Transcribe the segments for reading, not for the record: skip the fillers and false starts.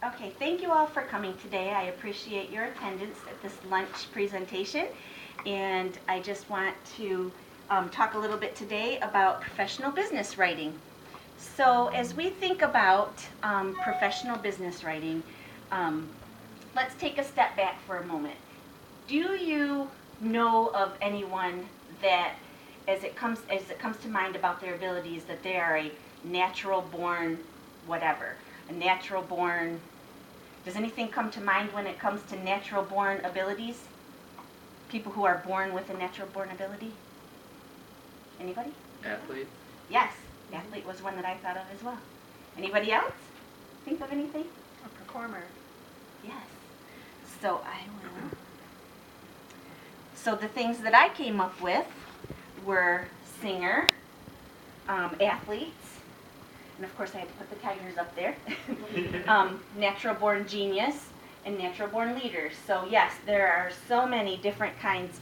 Okay, thank you all for coming today. I appreciate your attendance at this lunch presentation. And I just want to talk a little bit today about professional business writing. So as we think about professional business writing, let's take a step back for a moment. Do you know of anyone that, as it comes to mind about their abilities, that they are a natural born whatever? A natural born, does anything come to mind when it comes to natural born abilities? People who are born with a natural born ability? Anybody? Athlete. Yes, athlete was one that I thought of as well. Anybody else think of anything? A performer. Yes. So I will. So the things that I came up with were singer, athletes, and of course I had to put the Tigers up there, natural born genius, and natural born leaders. So yes, there are so many different kinds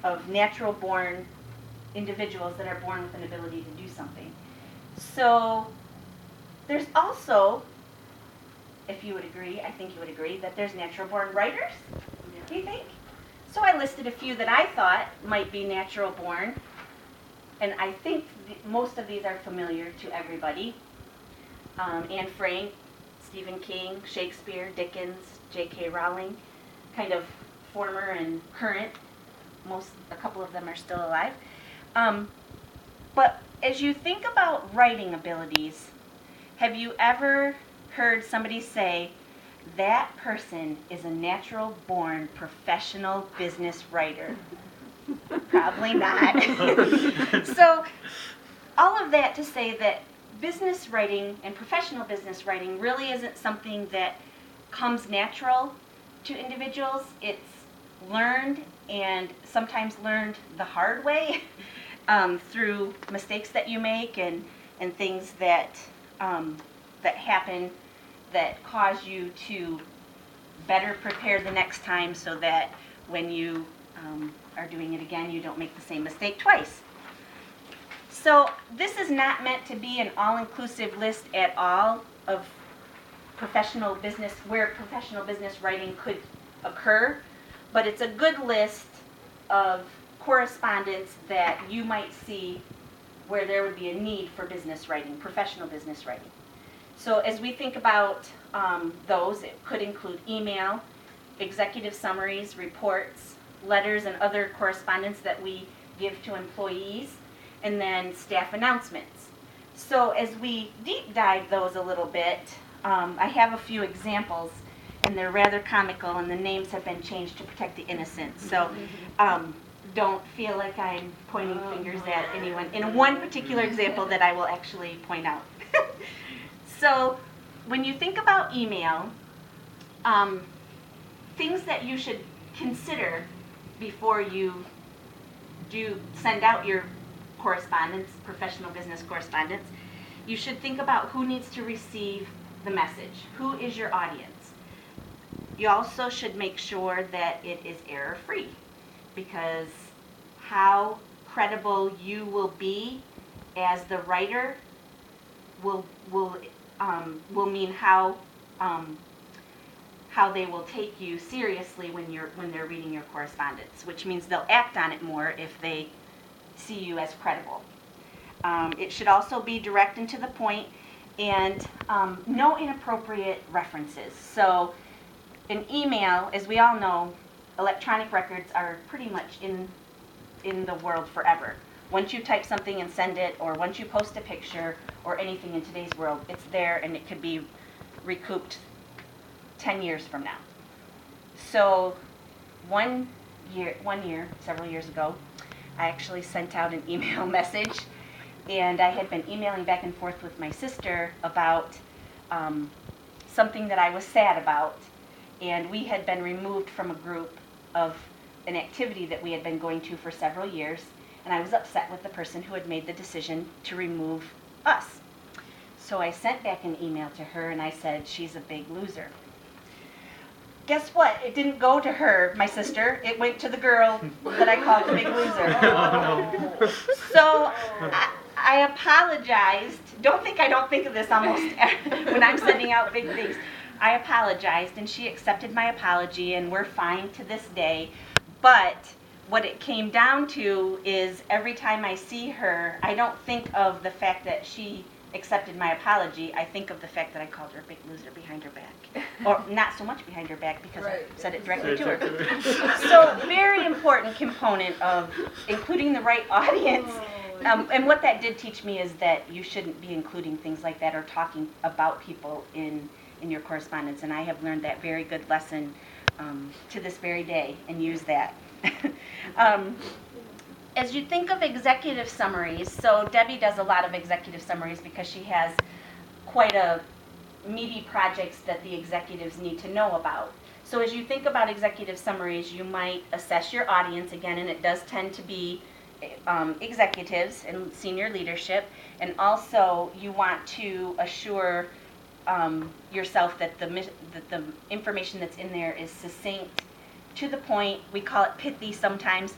of natural born individuals that are born with an ability to do something. So there's also, if you would agree, I think you would agree, that there's natural born writers, do you think? So I listed a few that I thought might be natural born, and I think most of these are familiar to everybody. Anne Frank, Stephen King, Shakespeare, Dickens, J.K. Rowling, kind of former and current. A couple of them are still alive. But as you think about writing abilities, have you ever heard somebody say, that person is a natural born professional business writer? Probably not. So all of that to say that business writing and professional business writing really isn't something that comes natural to individuals. It's learned, and sometimes learned the hard way through mistakes that you make and things that happen that cause you to better prepare the next time, so that when you are doing it again, you don't make the same mistake twice. So this is not meant to be an all-inclusive list at all of professional business, where professional business writing could occur, but it's a good list of correspondence that you might see where there would be a need for business writing, professional business writing. So as we think about those, it could include email, executive summaries, reports, letters, and other correspondence that we give to employees, and then staff announcements. So as we deep dive those a little bit, I have a few examples, and they're rather comical, and the names have been changed to protect the innocent. So don't feel like I'm pointing fingers at anyone in one particular example that I will actually point out. So when you think about email, things that you should consider before you do send out your correspondence, professional business correspondence, you should think about who needs to receive the message. Who is your audience? You also should make sure that it is error-free, because how credible you will be as the writer will mean how they will take you seriously when they're reading your correspondence, which means they'll act on it more if they see you as credible. It should also be direct and to the point, and no inappropriate references. So an email, as we all know, electronic records are pretty much in the world forever. Once you type something and send it, or once you post a picture or anything in today's world, it's there, and it could be recouped 10 years from now. So one year, several years ago, I actually sent out an email message, and I had been emailing back and forth with my sister about something that I was sad about, and we had been removed from a group of an activity that we had been going to for several years, and I was upset with the person who had made the decision to remove us. So I sent back an email to her, and I said, she's a big loser. Guess what? It didn't go to her, my sister. It went to the girl that I called the big loser. So I apologized. Don't think I don't think of this almost when I'm sending out big things. I apologized, and she accepted my apology, and we're fine to this day. But what it came down to is every time I see her, I don't think of the fact that she accepted my apology. I think of the fact that I called her a big loser behind her back. Or not so much behind her back, because I said it directly to her. So very important component of including the right audience. And what that did teach me is that you shouldn't be including things like that or talking about people in your correspondence. And I have learned that very good lesson to this very day and use that. As you think of executive summaries, so Debbie does a lot of executive summaries because she has quite a meaty projects that the executives need to know about. So as you think about executive summaries, you might assess your audience again, and it does tend to be executives and senior leadership, and also you want to assure yourself that the information that's in there is succinct, to the point. We call it pithy sometimes,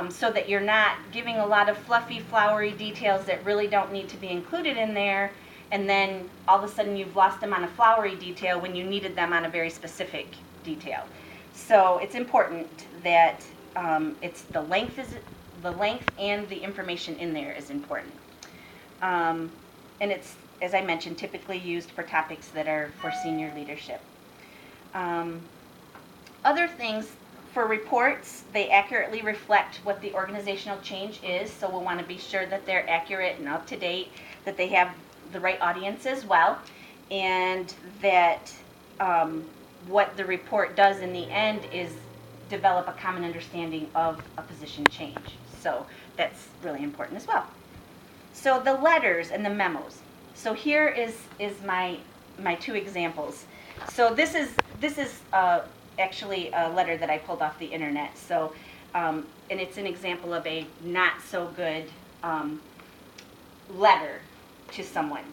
so that you're not giving a lot of fluffy, flowery details that really don't need to be included in there, and then all of a sudden you've lost them on a flowery detail when you needed them on a very specific detail. So it's important that it's the length and the information in there is important. And it's, as I mentioned, typically used for topics that are for senior leadership. Other things, for reports, they accurately reflect what the organizational change is, so we'll want to be sure that they're accurate and up to date, that they have the right audience as well, and that what the report does in the end is develop a common understanding of a position change. So that's really important as well. So the letters and the memos. So here is my two examples. So this is actually a letter that I pulled off the internet. So and it's an example of a not so good letter to someone.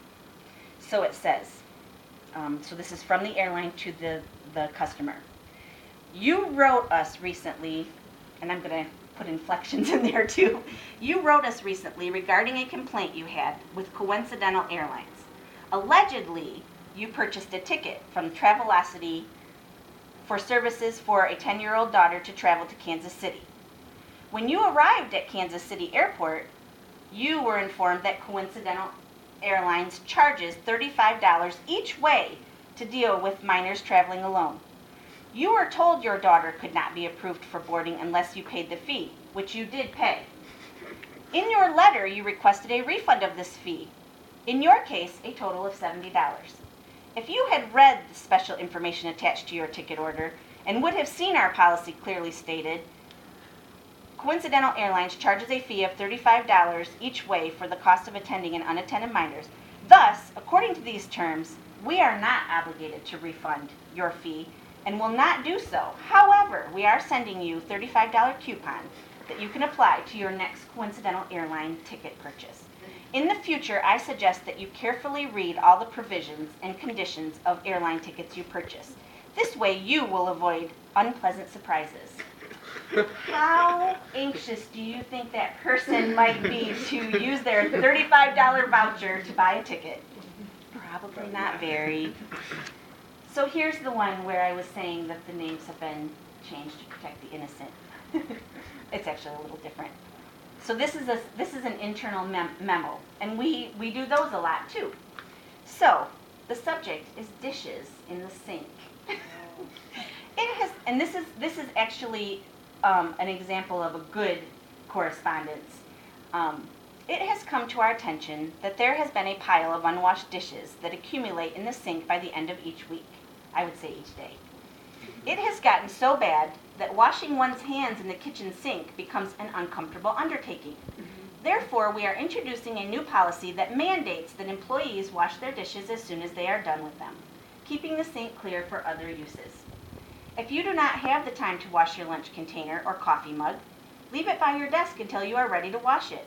So it says, so this is from the airline to the customer. You wrote us recently, and I'm going to put inflections in there too. You wrote us recently regarding a complaint you had with Coincidental Airlines. Allegedly, you purchased a ticket from Travelocity for services for a 10-year-old daughter to travel to Kansas City. When you arrived at Kansas City Airport, you were informed that Coincidental Airlines charges $35 each way to deal with minors traveling alone. You were told your daughter could not be approved for boarding unless you paid the fee, which you did pay. In your letter, you requested a refund of this fee. In your case, a total of $70. If you had read the special information attached to your ticket order and would have seen our policy clearly stated, Coincidental Airlines charges a fee of $35 each way for the cost of attending an unattended minors. Thus, according to these terms, we are not obligated to refund your fee and will not do so. However, we are sending you a $35 coupon that you can apply to your next Coincidental Airline ticket purchase. In the future, I suggest that you carefully read all the provisions and conditions of airline tickets you purchase. This way, you will avoid unpleasant surprises. How anxious do you think that person might be to use their $35 voucher to buy a ticket? Probably not very. So here's the one where I was saying that the names have been changed to protect the innocent. It's actually a little different. So this is an internal memo, and we do those a lot too. So the subject is dishes in the sink. And this is actually an example of a good correspondence. It has come to our attention that there has been a pile of unwashed dishes that accumulate in the sink by the end of each week. I would say each day. It has gotten so bad that washing one's hands in the kitchen sink becomes an uncomfortable undertaking. Therefore, we are introducing a new policy that mandates that employees wash their dishes as soon as they are done with them, keeping the sink clear for other uses. If you do not have the time to wash your lunch container or coffee mug, leave it by your desk until you are ready to wash it.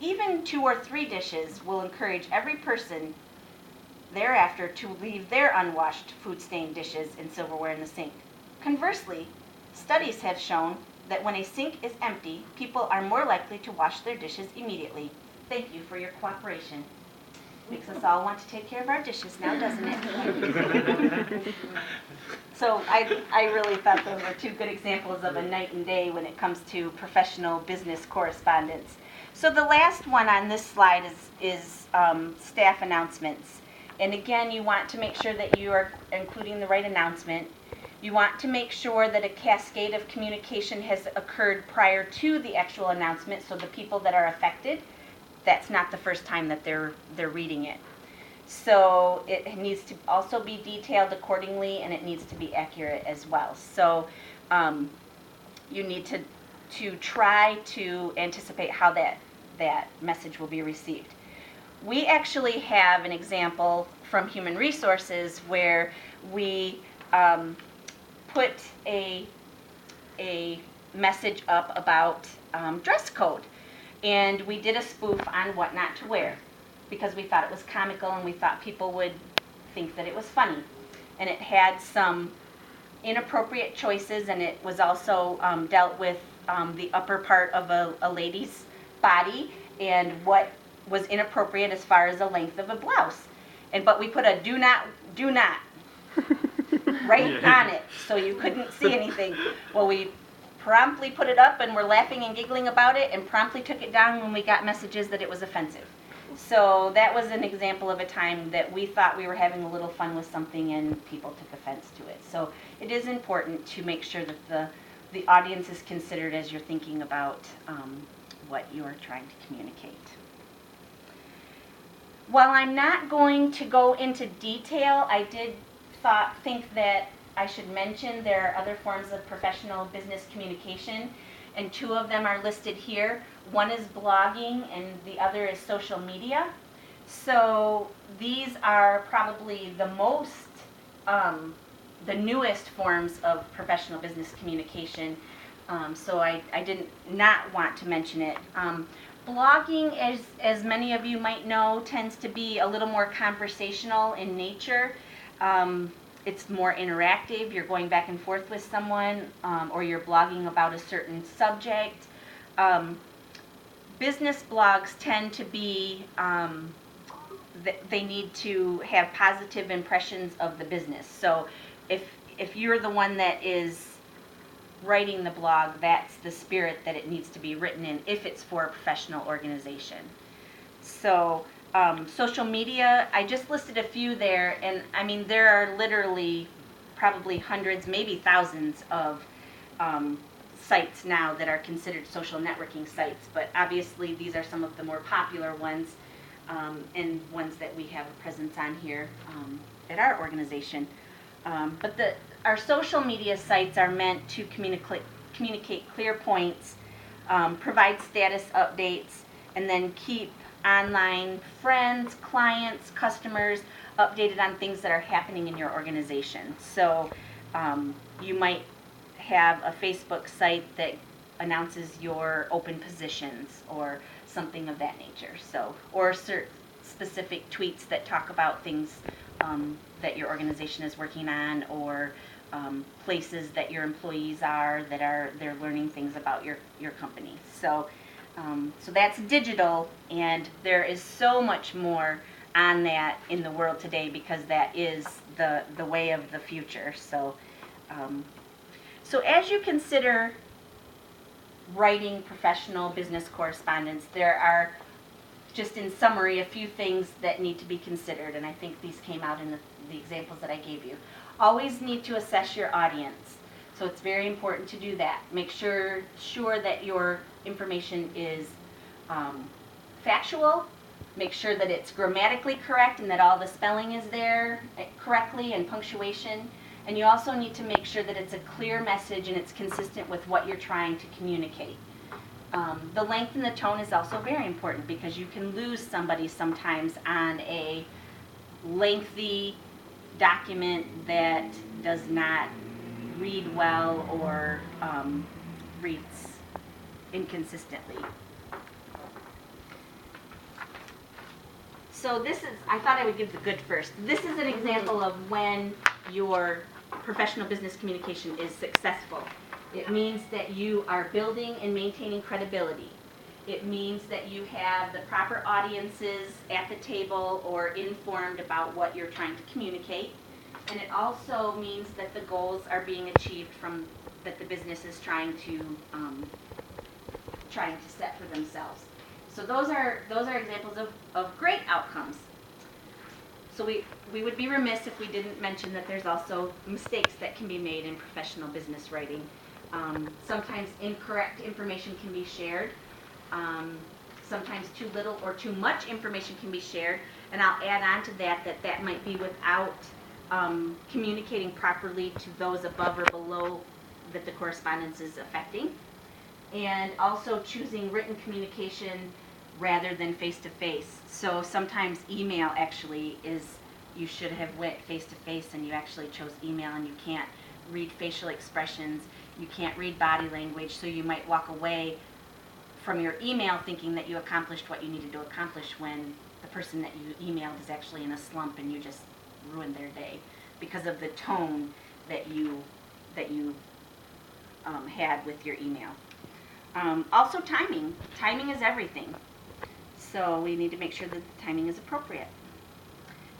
Even 2 or 3 dishes will encourage every person thereafter to leave their unwashed food-stained dishes and silverware in the sink. Conversely, studies have shown that when a sink is empty, people are more likely to wash their dishes immediately. Thank you for your cooperation. Makes us all want to take care of our dishes now, doesn't it? So I really thought those were two good examples of a night and day when it comes to professional business correspondence. So the last one on this slide is staff announcements. And again, you want to make sure that you are including the right announcement. You want to make sure that a cascade of communication has occurred prior to the actual announcement, so the people that are affected, that's not the first time that they're reading it. So it needs to also be detailed accordingly, and it needs to be accurate as well. So you need to try to anticipate how that message will be received. We actually have an example from Human Resources where we put a message up about dress code. And we did a spoof on what not to wear because we thought it was comical and we thought people would think that it was funny. And it had some inappropriate choices, and it was also dealt with the upper part of a lady's body and what was inappropriate as far as the length of a blouse. But we put a do not right on it, so you couldn't see anything. Well, we promptly put it up and we're laughing and giggling about it, and promptly took it down when we got messages that it was offensive. So that was an example of a time that we thought we were having a little fun with something and people took offense to it. So it is important to make sure that the audience is considered as you're thinking about what you're trying to communicate. While I'm not going to go into detail, I did think that I should mention there are other forms of professional business communication, and two of them are listed here. One is blogging and the other is social media. So these are probably the newest forms of professional business communication. So I did not want to mention it. Blogging, as many of you might know, tends to be a little more conversational in nature. It's more interactive. You're going back and forth with someone, or you're blogging about a certain subject. Business blogs tend to be, they need to have positive impressions of the business. So if you're the one that is writing the blog, that's the spirit that it needs to be written in if it's for a professional organization. So social media, I just listed a few there, and I mean there are literally probably hundreds, maybe thousands of sites now that are considered social networking sites, but obviously these are some of the more popular ones and ones that we have a presence on here at our organization. But our social media sites are meant to communicate clear points, provide status updates, and then keep online friends, clients, customers updated on things that are happening in your organization. So you might have a Facebook site that announces your open positions or something of that nature. So, or specific tweets that talk about things that your organization is working on, or places that your employees are that they're learning things about your company. So that's digital, and there is so much more on that in the world today because that is the way of the future. So as you consider writing professional business correspondence, there are, just in summary, a few things that need to be considered, and I think these came out in the examples that I gave you. Always need to assess your audience. So it's very important to do that. Make sure that your information is factual. Make sure that it's grammatically correct and that all the spelling is there correctly and punctuation. And you also need to make sure that it's a clear message and it's consistent with what you're trying to communicate. The length and the tone is also very important because you can lose somebody sometimes on a lengthy document that does not read well or reads inconsistently. So this is, I thought I would give the good first. This is an example of when your professional business communication is successful. It means that you are building and maintaining credibility. It means that you have the proper audiences at the table or informed about what you're trying to communicate. And it also means that the goals are being achieved that the business is trying to set for themselves. So those are examples of great outcomes. So we would be remiss if we didn't mention that there's also mistakes that can be made in professional business writing. Sometimes incorrect information can be shared. Sometimes too little or too much information can be shared. And I'll add on to that might be without communicating properly to those above or below that the correspondence is affecting. And also choosing written communication rather than face-to-face. So sometimes email actually you should have went face-to-face and you actually chose email, and you can't read facial expressions, you can't read body language, so you might walk away from your email thinking that you accomplished what you needed to accomplish when the person that you emailed is actually in a slump and you just ruined their day because of the tone that you had with your email. Also timing. Timing is everything. So we need to make sure that the timing is appropriate.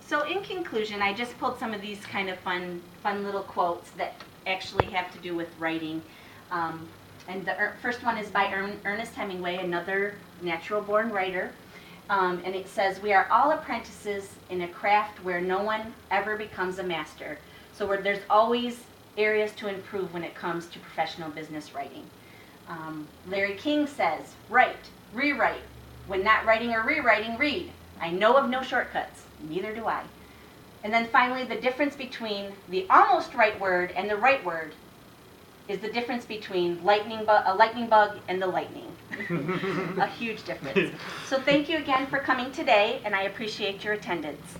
So in conclusion, I just pulled some of these kind of fun little quotes that actually have to do with writing. And the first one is by Ernest Hemingway, another natural-born writer. And it says, "We are all apprentices in a craft where no one ever becomes a master." So there's always areas to improve when it comes to professional business writing. Larry King says, "Write, rewrite. When not writing or rewriting, read. I know of no shortcuts. Neither do I." And then finally, the difference between the almost right word and the right word is the difference between a lightning bug and the lightning. A huge difference. So thank you again for coming today, and I appreciate your attendance.